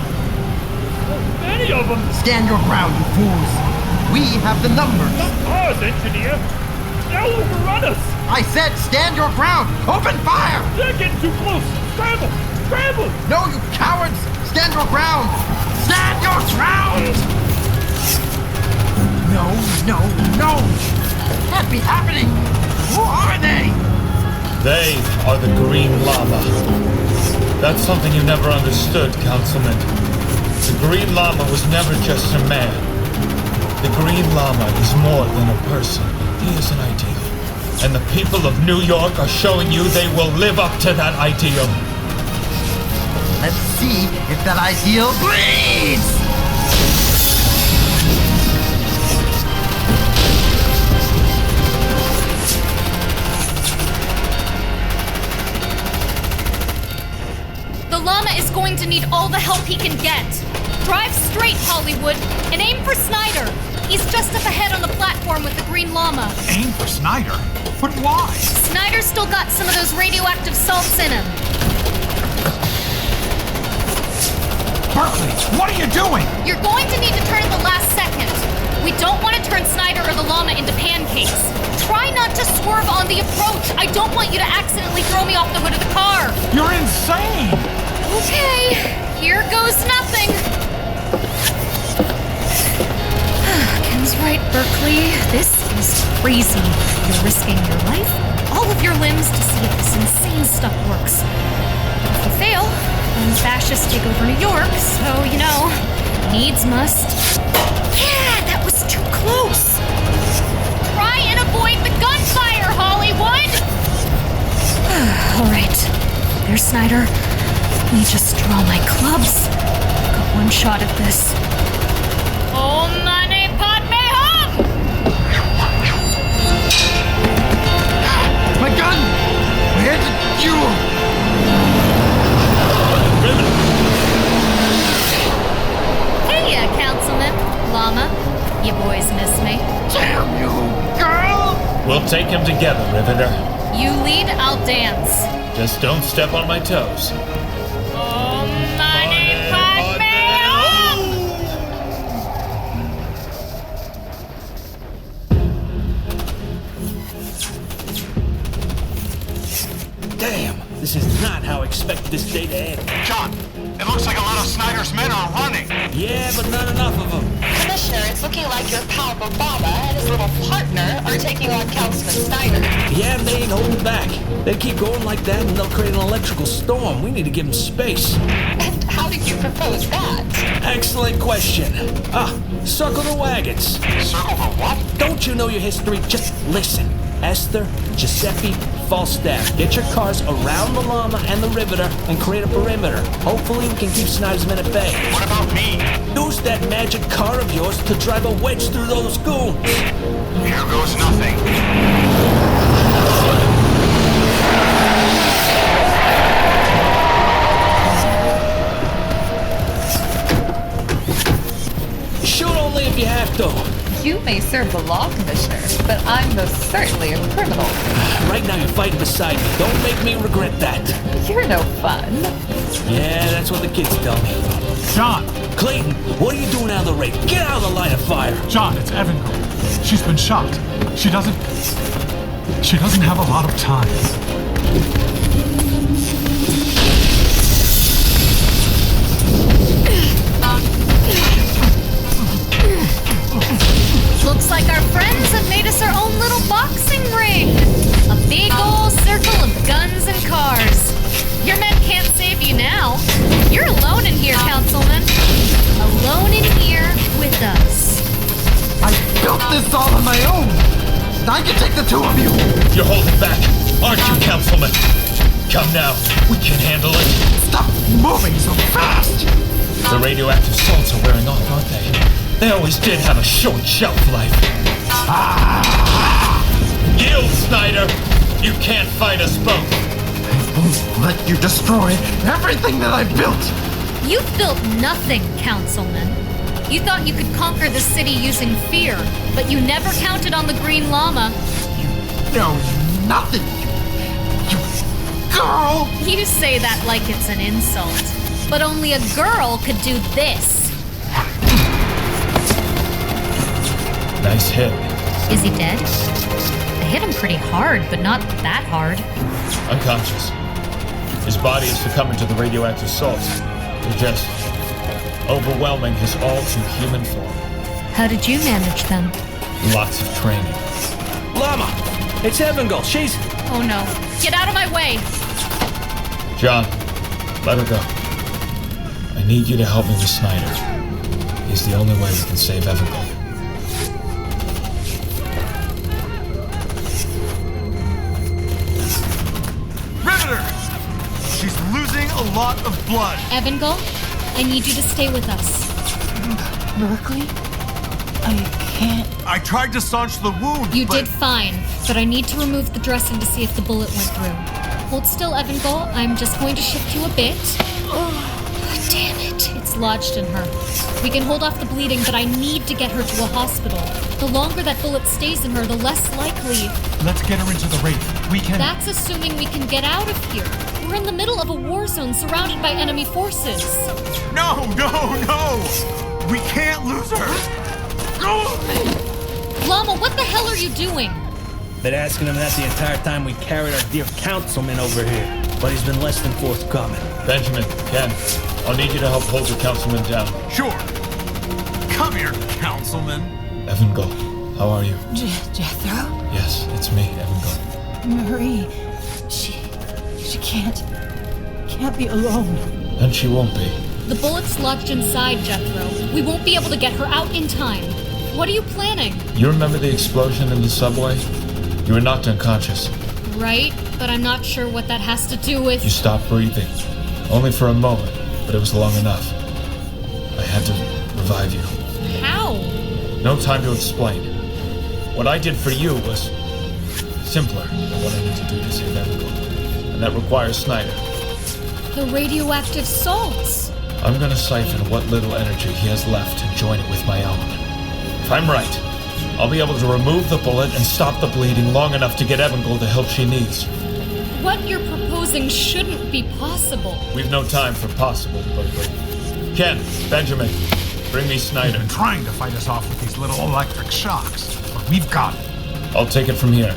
many of them. Stand your ground, you fools. We have the numbers. Ours, engineer. They'll overrun us. I said stand your ground. Open fire. They're getting too close. Scramble. Scramble. No, you cowards. Stand your ground. Stand your ground. No, no, no. Can't be happening. Who are they? They are the Green Lama. That's something you never understood, Councilman. The Green Lama was never just a man. The Green Lama is more than a person. He is an ideal. And the people of New York are showing you they will live up to that ideal. Let's see if that ideal breathes! The Llama is going to need all the help he can get. Drive straight, Hollywood, and aim for Snyder. He's just up ahead on the platform with the Green Lama. Aim for Snyder? But why? Snyder's still got some of those radioactive salts in him. Berkeley, what are you doing? You're going to need to turn at the last second. We don't want to turn Snyder or the Llama into pancakes. Try not to swerve on the approach. I don't want you to accidentally throw me off the hood of the car. You're insane! Okay, here goes nothing. Ken's right, Berkeley. This is crazy. You're risking your life, all of your limbs to see if this insane stuff works. If you fail, then fascists take over New York, so, you know, needs must. Yeah, that was too close. Try and avoid the gunfire, Hollywood! All right, there's Snyder. Let me just draw my clubs. Got one shot at this. Oh, Mane Padme Hum! them together, Riveter. You lead, I'll dance. Just don't step on my toes. Damn, this is not how I expected this day to end. John, it looks like a lot of Snyder's men are running. Yeah, but not enough of them. Commissioner, it's looking like your pal Baba and his little partner are taking on Councilman Snyder. Yeah, they ain't holding back. They keep going like that and they'll create an electrical storm. We need to give them space. And how did you propose that? Excellent question. Circle the wagons. Circle the what? Don't you know your history? Just listen. Esther, Giuseppe, Falstaff. Get your cars around the Llama and the Riveter and create a perimeter. Hopefully we can keep Snyder's men at bay. What about me? Use that magic car of yours to drive a wedge through those goons. Here goes nothing. Shoot only if you have to. You may serve the law, Commissioner, but I'm most certainly a criminal. Right now you're fighting beside me. Don't make me regret that. You're no fun. Yeah, that's what the kids tell me. John! Clayton, what are you doing out of the race? Get out of the line of fire! John, it's Evangel. She's been shot. She doesn't have a lot of time. Looks like our friends have made us our own little boxing ring. A big old circle of guns and cars. Your men can't save you now. You're alone in here, Councilman. Alone in here with us. I built this all on my own. I can take the two of you. You're holding back, aren't you, Councilman? Come now, we can handle it. Stop moving so fast. The radioactive salts are wearing off, aren't they? They always did have a short shelf life. Yield, Snyder! You can't fight us both. I won't let you destroy everything that I built. You've built nothing, Councilman. You thought you could conquer the city using fear, but you never counted on the Green Lama. No, nothing. You girl! You say that like it's an insult. But only a girl could do this. Nice hit. Is he dead? I hit him pretty hard, but not that hard. Unconscious. His body is succumbing to the radioactive salts. They're just overwhelming his all-too-human form. How did you manage them? Lots of training. Llama! It's Evangel. She's... Oh no. Get out of my way! John, let her go. I need you to help me with Snyder. He's the only way we can save Evangel. Riveter! She's losing a lot of blood. Evangel, I need you to stay with us. Berkeley? I can't. I tried to staunch the wound, You did fine, but I need to remove the dressing to see if the bullet went through. Hold still, Evangel. I'm just going to shift you a bit. Oh, damn it. It's lodged in her. We can hold off the bleeding, but I need to get her to a hospital. The longer that bullet stays in her, the less likely... Let's get her into the Wraith. We can... That's assuming we can get out of here. We're in the middle of a war zone surrounded by enemy forces. No! We can't lose her! Llama, what the hell are you doing? Been asking him that the entire time we carried our dear councilman over here, but he's been less than forthcoming. Benjamin, Ken, I'll need you to help hold the councilman down. Sure. Come here, councilman. Evangel, how are you? Jethro? Yes, it's me, Evangel. Marie. She can't be alone. And she won't be. The bullet's lodged inside, Jethro. We won't be able to get her out in time. What are you planning? You remember the explosion in the subway? You were knocked unconscious. Right, but I'm not sure what that has to do with... You stopped breathing. Only for a moment, but it was long enough. I had to revive you. How? No time to explain. What I did for you was simpler than what I need to do to save Evangel. And that requires Snyder. The radioactive salts. I'm gonna siphon what little energy he has left and join it with my own. If I'm right, I'll be able to remove the bullet and stop the bleeding long enough to get Evangel the help she needs. What you're proposing shouldn't be possible. We've no time for possible, but Ken, Benjamin, bring me Snyder. They've been trying to fight us off with these little electric shocks, but we've got it. I'll take it from here.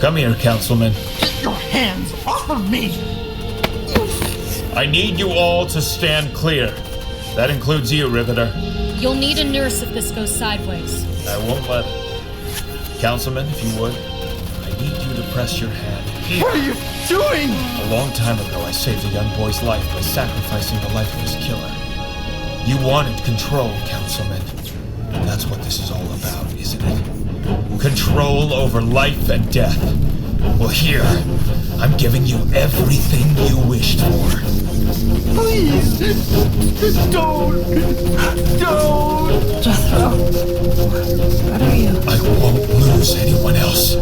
Come here, Councilman. Get your hands off of me! I need you all to stand clear. That includes you, Riveter. You'll need a nurse if this goes sideways. I won't let it. Councilman, if you would, I need you to press your hand here. What are you doing? A long time ago, I saved a young boy's life by sacrificing the life of his killer. You wanted control, Councilman. That's what this is all about, isn't it? Control over life and death. Well, here, I'm giving you everything you wished for. Please! Don't! Don't! Jethro, what are you? I won't lose anyone else.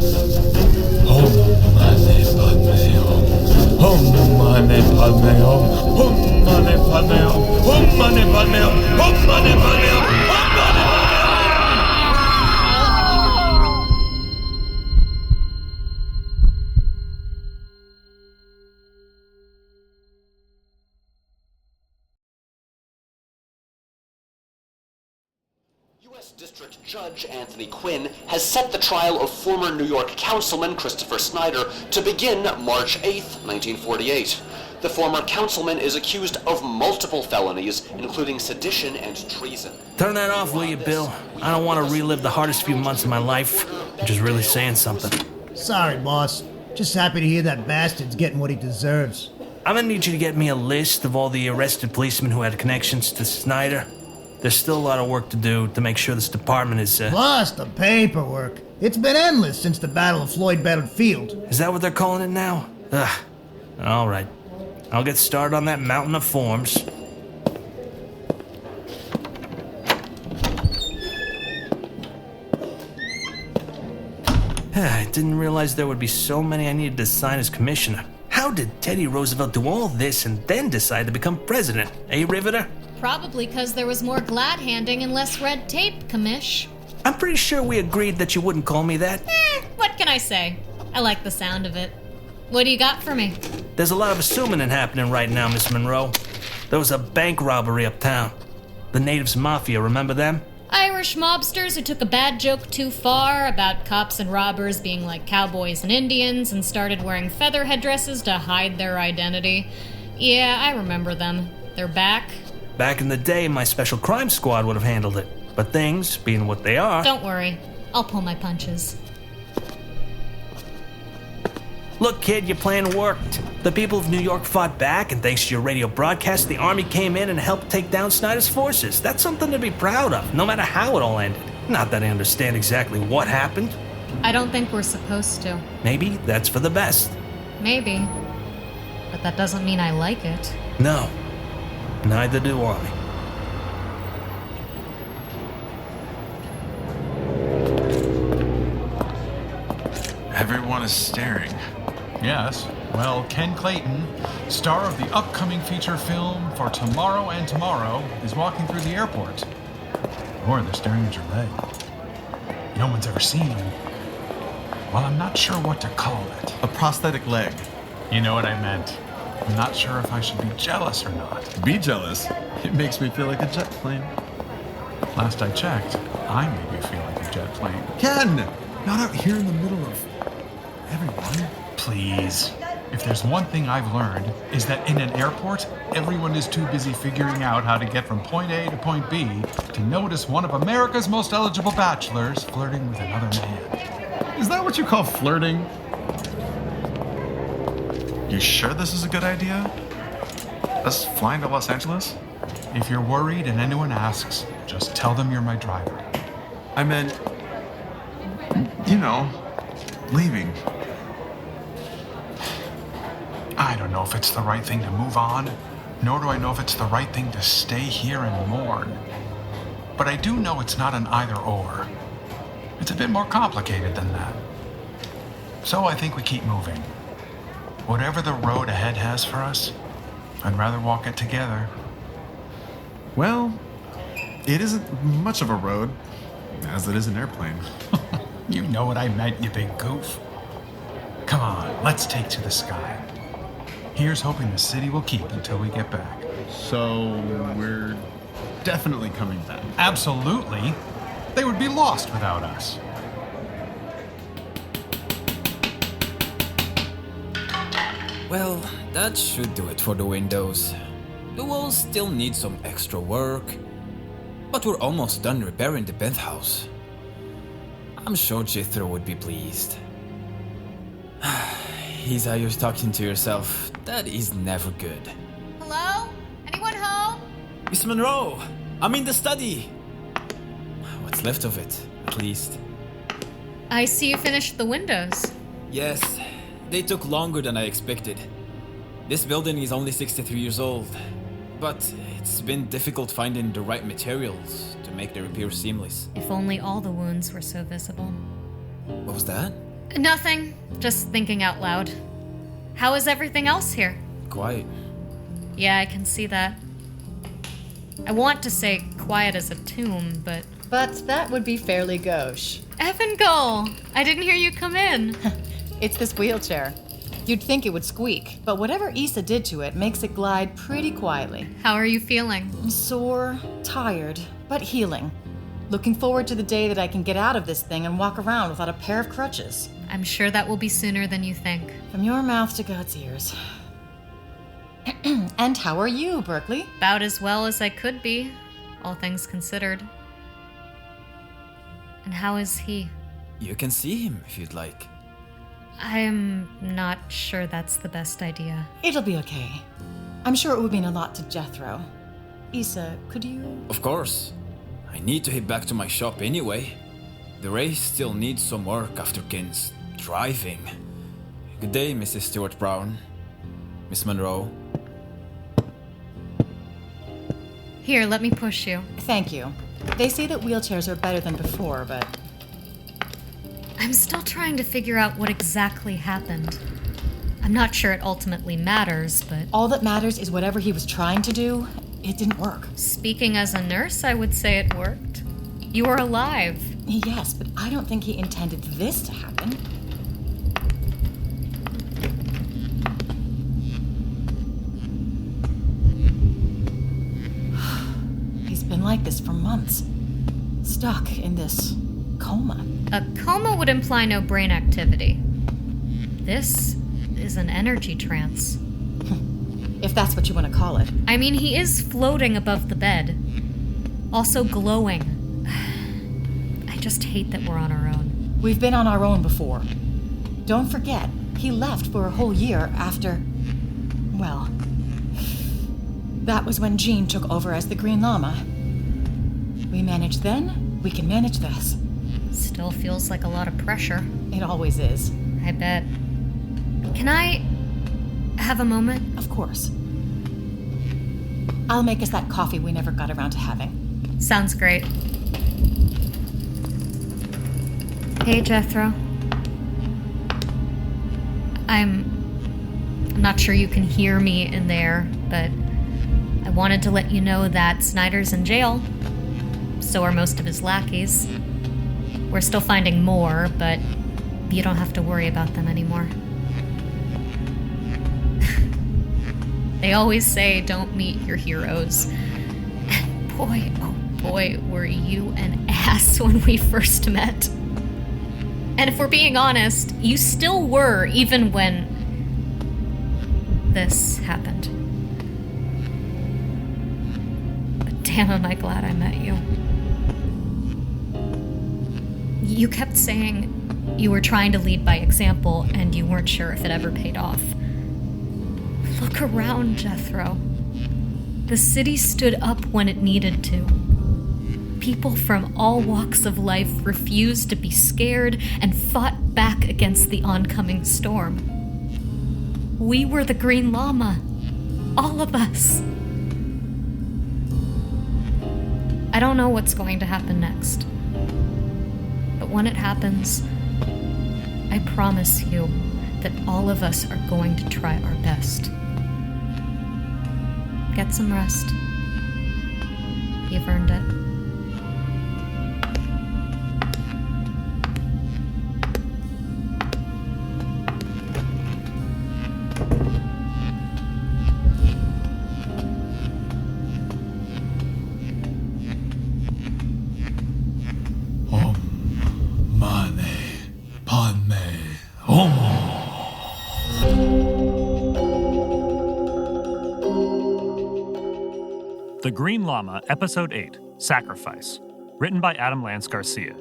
Om Mane Padme Om. Om Mane Padme Om. Om Mane Padme Om. Om Mane Padme Om. Om Mane Padme Om. Om Mane Padme Om. U.S. District Judge Anthony Quinn has set the trial of former New York Councilman Christopher Snyder to begin March 8, 1948. The former councilman is accused of multiple felonies, including sedition and treason. Turn that off, will you, Bill? I don't want to relive the hardest few months of my life, which is really saying something. Sorry, boss. Just happy to hear that bastard's getting what he deserves. I'm gonna need you to get me a list of all the arrested policemen who had connections to Snyder. There's still a lot of work to do to make sure this department is, Plus the paperwork. It's been endless since the Battle of Floyd Battered Field. Is that what they're calling it now? Ugh. All right. I'll get started on that mountain of forms. I didn't realize there would be so many I needed to sign as commissioner. How did Teddy Roosevelt do all this and then decide to become president? Eh, Riveter? Probably because there was more glad-handing and less red tape, commish. I'm pretty sure we agreed that you wouldn't call me that. What can I say? I like the sound of it. What do you got for me? There's a lot of assuming happening right now, Miss Monroe. There was a bank robbery uptown. The Natives Mafia, remember them? Irish mobsters who took a bad joke too far about cops and robbers being like cowboys and Indians and started wearing feather headdresses to hide their identity. Yeah, I remember them. They're back. Back in the day, my special crime squad would have handled it. But things, being what they are... Don't worry. I'll pull my punches. Look, kid, your plan worked. The people of New York fought back, and thanks to your radio broadcast, the army came in and helped take down Snyder's forces. That's something to be proud of, no matter how it all ended. Not that I understand exactly what happened. I don't think we're supposed to. Maybe that's for the best. Maybe. But that doesn't mean I like it. No. Neither do I. Everyone is staring. Yes. Well, Ken Clayton, star of the upcoming feature film For Tomorrow and Tomorrow, is walking through the airport. Or they're staring at your leg. No one's ever seen him. Well, I'm not sure what to call it. A prosthetic leg. You know what I meant. I'm not sure if I should be jealous or not. Be jealous? It makes me feel like a jet plane. Last I checked, I made you feel like a jet plane. Ken! Not out here in the middle of everyone. Please. If there's one thing I've learned, is that in an airport, everyone is too busy figuring out how to get from point A to point B to notice one of America's most eligible bachelors flirting with another man. Is that what you call flirting? You sure this is a good idea? Us flying to Los Angeles? If you're worried and anyone asks, just tell them you're my driver. I meant, you know, leaving. I don't know if it's the right thing to move on, nor do I know if it's the right thing to stay here and mourn. But I do know it's not an either-or. It's a bit more complicated than that. So I think we keep moving. Whatever the road ahead has for us, I'd rather walk it together. Well, it isn't much of a road. as it is an airplane. You know what I meant, you big goof. Come on, let's take to the sky. Here's hoping the city will keep until we get back. So, we're definitely coming back. Absolutely. They would be lost without us. Well, that should do it for the windows. The walls still need some extra work, but we're almost done repairing the penthouse. I'm sure Jethro would be pleased. He's how you're talking to yourself. That is never good. Hello? Anyone home? Miss Monroe, I'm in the study. What's left of it, at least. I see you finished the windows. Yes, they took longer than I expected. This building is only 63 years old, but it's been difficult finding the right materials to make the repair seamless. If only all the wounds were so visible. What was that? Nothing. Just thinking out loud. How is everything else here? Quiet. Yeah, I can see that. I want to say quiet as a tomb, but... But that would be fairly gauche. Evangold! I didn't hear you come in. It's this wheelchair. You'd think it would squeak, but whatever Issa did to it makes it glide pretty quietly. How are you feeling? I'm sore, tired, but healing. Looking forward to the day that I can get out of this thing and walk around without a pair of crutches. I'm sure that will be sooner than you think. From your mouth to God's ears. And how are you, Berkeley? About as well as I could be, all things considered. And how is he? You can see him if you'd like. I'm not sure that's the best idea. It'll be okay. I'm sure it would mean a lot to Jethro. Issa, could you... Of course. I need to head back to my shop anyway. The race still needs some work after Ken's driving. Good day, Mrs. Stewart Brown. Miss Monroe. Here, let me push you. Thank you. They say that wheelchairs are better than before, but... I'm still trying to figure out what exactly happened. I'm not sure it ultimately matters, but... All that matters is whatever he was trying to do, it didn't work. Speaking as a nurse, I would say it worked. You are alive. Yes, but I don't think he intended this to happen. He's been like this for months. Stuck in this coma. A coma would imply no brain activity. This is an energy trance. If that's what you want to call it. I mean, he is floating above the bed. Also glowing. I just hate that we're on our own. We've been on our own before. Don't forget, he left for a whole year after... Well... That was when Jean took over as the Green Lama. We managed then, we can manage this. Still feels like a lot of pressure. It always is. I bet. Can I have a moment? Of course. I'll make us that coffee we never got around to having. Sounds great. Hey, Jethro. I'm not sure you can hear me in there, but I wanted to let you know that Snyder's in jail. So are most of his lackeys. We're still finding more, but you don't have to worry about them anymore. They always say don't meet your heroes. And boy, oh boy, were you an ass when we first met. And if we're being honest, you still were, even when this happened. But damn, am I glad I met you. You kept saying you were trying to lead by example, and you weren't sure if it ever paid off. Look around, Jethro. The city stood up when it needed to. People from all walks of life refused to be scared and fought back against the oncoming storm. We were the Green Lama. All of us. I don't know what's going to happen next. But when it happens, I promise you that all of us are going to try our best. Get some rest. You've earned it. The Green Lama, Episode 8, Sacrifice. Written by Adam Lance Garcia.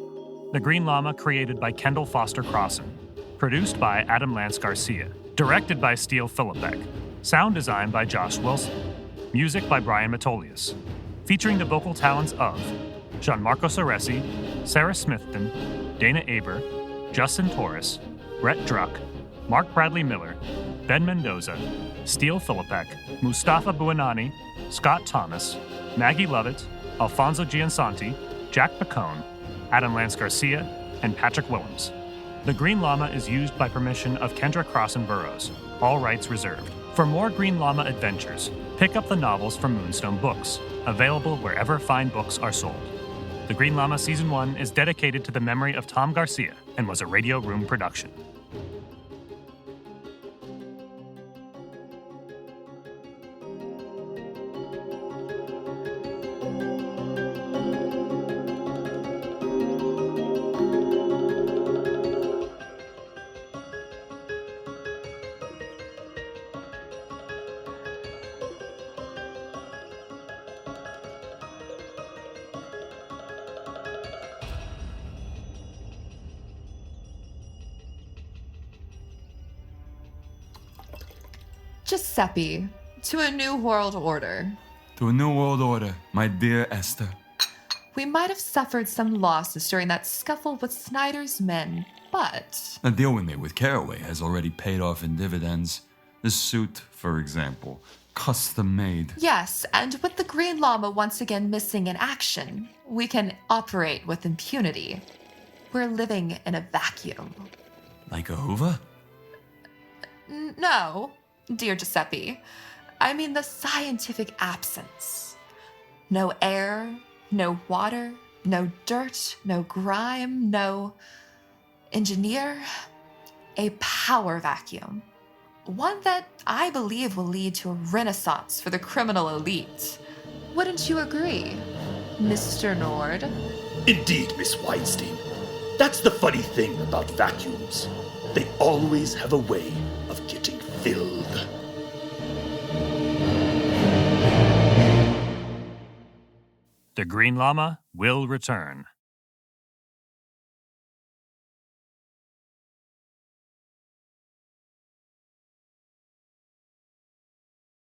The Green Lama created by Kendall Foster Crossan. Produced by Adam Lance Garcia. Directed by Steele Filipek. Sound design by Josh Wilson. Music by Brian Matolius. Featuring the vocal talents of Gianmarco Ceresi, Sarah Smithton, Dana Aber, Justin Torres, Brett Druck, Mark Bradley Miller, Ben Mendoza, Steele Filipek, Mustafa Buanani, Scott Thomas, Maggie Lovett, Alfonso Giansanti, Jack Pacone, Adam Lance Garcia, and Patrick Willems. The Green Lama is used by permission of Kendra Crossan Burroughs. All rights reserved. For more Green Lama adventures, pick up the novels from Moonstone Books, available wherever fine books are sold. The Green Lama Season 1 is dedicated to the memory of Tom Garcia and was a Radio Room production. Giuseppe, to a new world order. To a new world order, my dear Esther. We might have suffered some losses during that scuffle with Snyder's men, but... The deal we made with Caraway has already paid off in dividends. This suit, for example, custom made. Yes, and with the Green Lama once again missing in action, we can operate with impunity. We're living in a vacuum. Like a Hoover? No, dear Giuseppe. I mean the scientific absence. No air, no water, no dirt, no grime, no engineer. A power vacuum. One that I believe will lead to a renaissance for the criminal elite. Wouldn't you agree, Mr. Nord? Indeed, Miss Weinstein. That's the funny thing about vacuums. They always have a way of getting filled. The Green Lama will return.